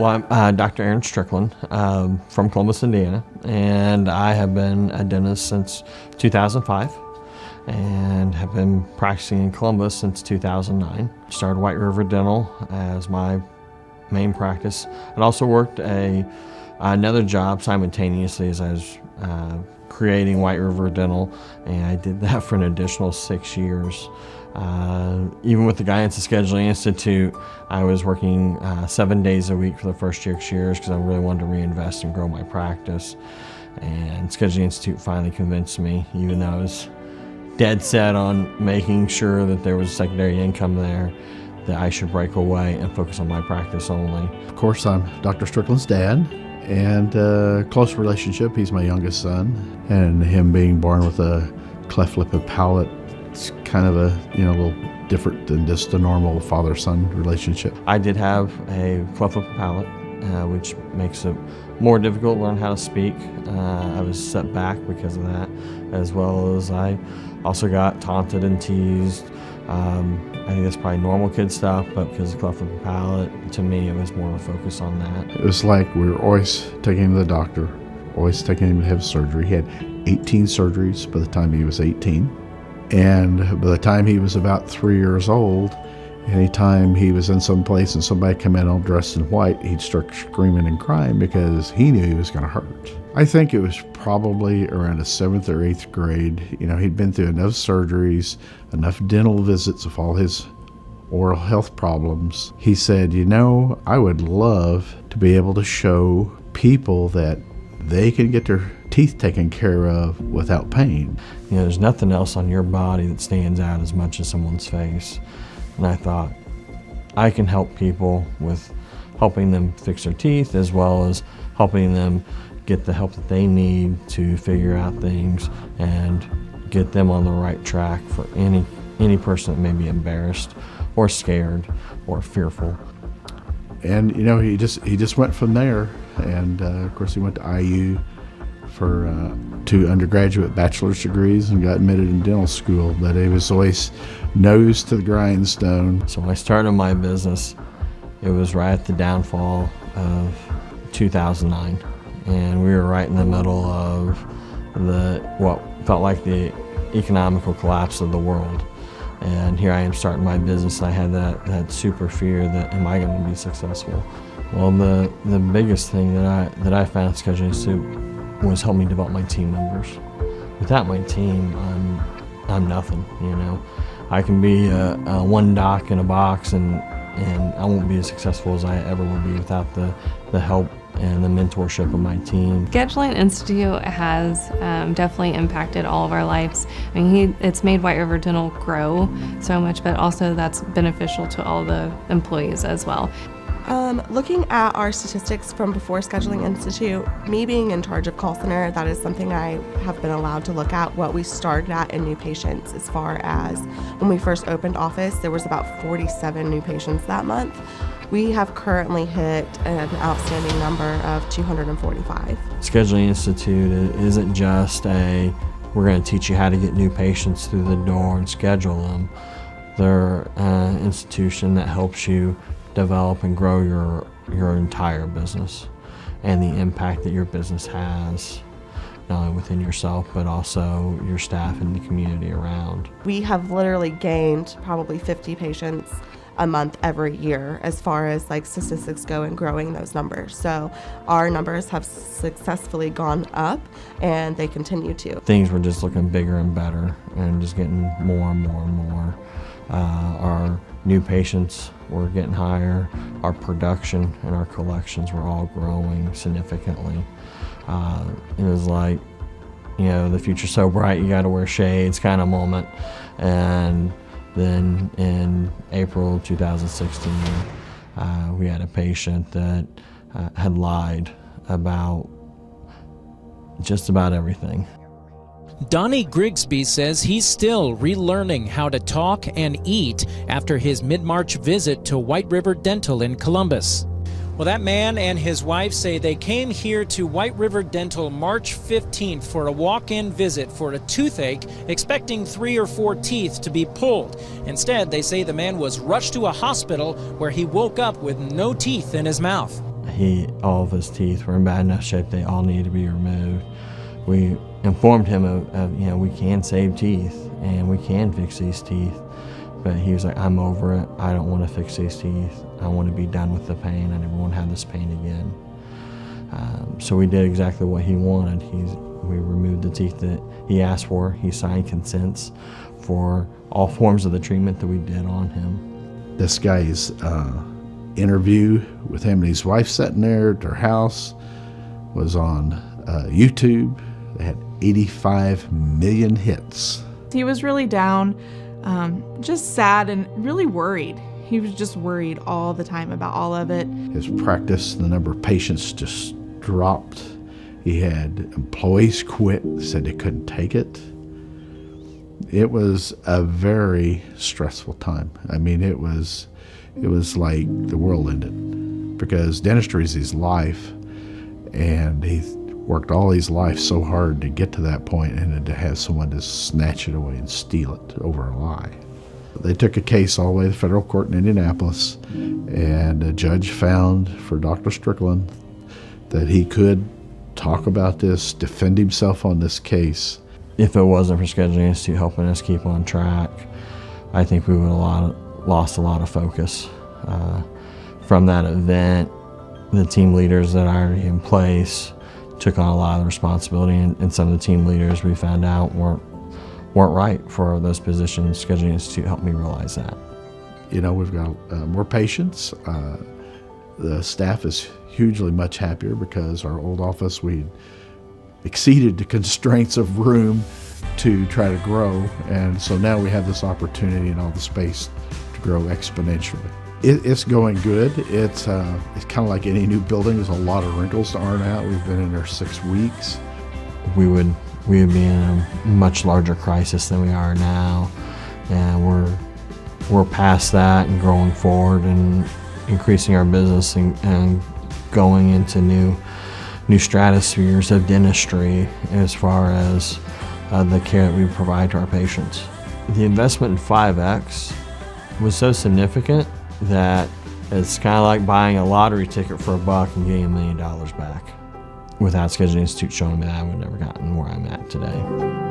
Well, I'm Dr. Aaron Strickland from Columbus, Indiana, and I have been a dentist since 2005 and have been practicing in Columbus since 2009. Started White River Dental as my main practice. I'd also worked another job simultaneously as I was creating White River Dental, and I did that for an additional 6 years. Even with the Guidance and Scheduling Institute, I was working 7 days a week for the first 6 years because I really wanted to reinvest and grow my practice. And Scheduling Institute finally convinced me, even though I was dead set on making sure that there was secondary income there, that I should break away and focus on my practice only. Of course, I'm Dr. Strickland's dad, and close relationship. He's my youngest son, and him being born with a cleft lip and palate, it's kind of a little different than just a normal father-son relationship. I did have a cleft lip and palate, which makes it more difficult to learn how to speak. I was set back because of that, as well as I also got taunted and teased. I think that's probably normal kid stuff, but because of cleft lip and palate, to me it was more of a focus on that. It was like we were always taking him to the doctor, always taking him to have surgery. He had 18 surgeries by the time he was 18. And by the time he was about 3 years old, anytime he was in some place and somebody came in all dressed in white, he'd start screaming and crying because he knew he was going to hurt. I think it was probably around the 7th or 8th grade. He'd been through enough surgeries, enough dental visits of all his oral health problems. He said, I would love to be able to show people that they can get their teeth taken care of without pain. There's nothing else on your body that stands out as much as someone's face. And I thought, I can help people with helping them fix their teeth, as well as helping them get the help that they need to figure out things and get them on the right track for any person that may be embarrassed or scared or fearful. And he just went from there, and of course he went to IU for 2 undergraduate bachelor's degrees and got admitted in dental school, but he was always nose to the grindstone. So when I started my business, it was right at the downfall of 2009, and we were right in the middle of what felt like the economical collapse of the world. And here I am starting my business, and I had that super fear that, am I going to be successful? Well, the biggest thing that I found at Scheduling Institute was help me develop my team members. Without my team, I'm nothing. I can be a one doc in a box, and I won't be as successful as I ever will be without the help and the mentorship of my team. Scheduling Institute has definitely impacted all of our lives. It's made White River Dental grow so much, but also that's beneficial to all the employees as well. Looking at our statistics from before Scheduling Institute, me being in charge of call center, that is something I have been allowed to look at what we started at in new patients. As far as when we first opened office, there was about 47 new patients that month. We have currently hit an outstanding number of 245. Scheduling Institute isn't just we're going to teach you how to get new patients through the door and schedule them. They're an institution that helps you develop and grow your entire business and the impact that your business has, not only within yourself, but also your staff and the community around. We have literally gained probably 50 patients a month every year as far as statistics go and growing those numbers. So our numbers have successfully gone up, and they continue to. Things were just looking bigger and better and just getting more and more and more. Our new patients were getting higher. Our production and our collections were all growing significantly. It was like, the future's so bright, you got to wear shades kind of moment. And then in April 2016, we had a patient that had lied about just about everything. Donnie Grigsby says he's still relearning how to talk and eat after his mid-March visit to White River Dental in Columbus. Well, that man and his wife say they came here to White River Dental March 15th for a walk-in visit for a toothache, expecting 3 or 4 teeth to be pulled. Instead, they say the man was rushed to a hospital where he woke up with no teeth in his mouth. all of his teeth were in bad enough shape they all needed to be removed. We informed him of we can save teeth and we can fix these teeth, but he was like, I'm over it. I don't want to fix these teeth. I want to be done with the pain. I never want to have this pain again. So we did exactly what he wanted. We removed the teeth that he asked for. He signed consents for all forms of the treatment that we did on him. This guy's interview with him and his wife sitting there at their house was on YouTube. They had 85 million hits. He was really down, just sad and really worried. He was just worried all the time about all of it. His practice, the number of patients just dropped. He had employees quit, said they couldn't take it. It was a very stressful time. I mean, it was like the world ended, because dentistry is his life, and he worked all his life so hard to get to that point, and then to have someone just snatch it away and steal it over a lie. They took a case all the way to the federal court in Indianapolis, and a judge found for Dr. Strickland that he could talk about this, defend himself on this case. If it wasn't for Scheduling Institute helping us keep on track, I think we would have lost a lot of focus. From that event, the team leaders that are already in place took on a lot of the responsibility, and some of the team leaders we found out weren't right for those positions. Scheduling Institute helped me realize that. We've got more patients. The staff is hugely much happier because our old office, we exceeded the constraints of room to try to grow, and so now we have this opportunity and all the space to grow exponentially. It's going good. It's kind of like any new building. There's a lot of wrinkles to iron out. We've been in there 6 weeks. We would be in a much larger crisis than we are now, and we're past that and growing forward and increasing our business and going into new stratospheres of dentistry as far as the care that we provide to our patients. The investment in 5X was so significant that it's kind of like buying a lottery ticket for $1 and getting $1 million back. Without Scheduling Institute showing me that, I would have never gotten where I'm at today.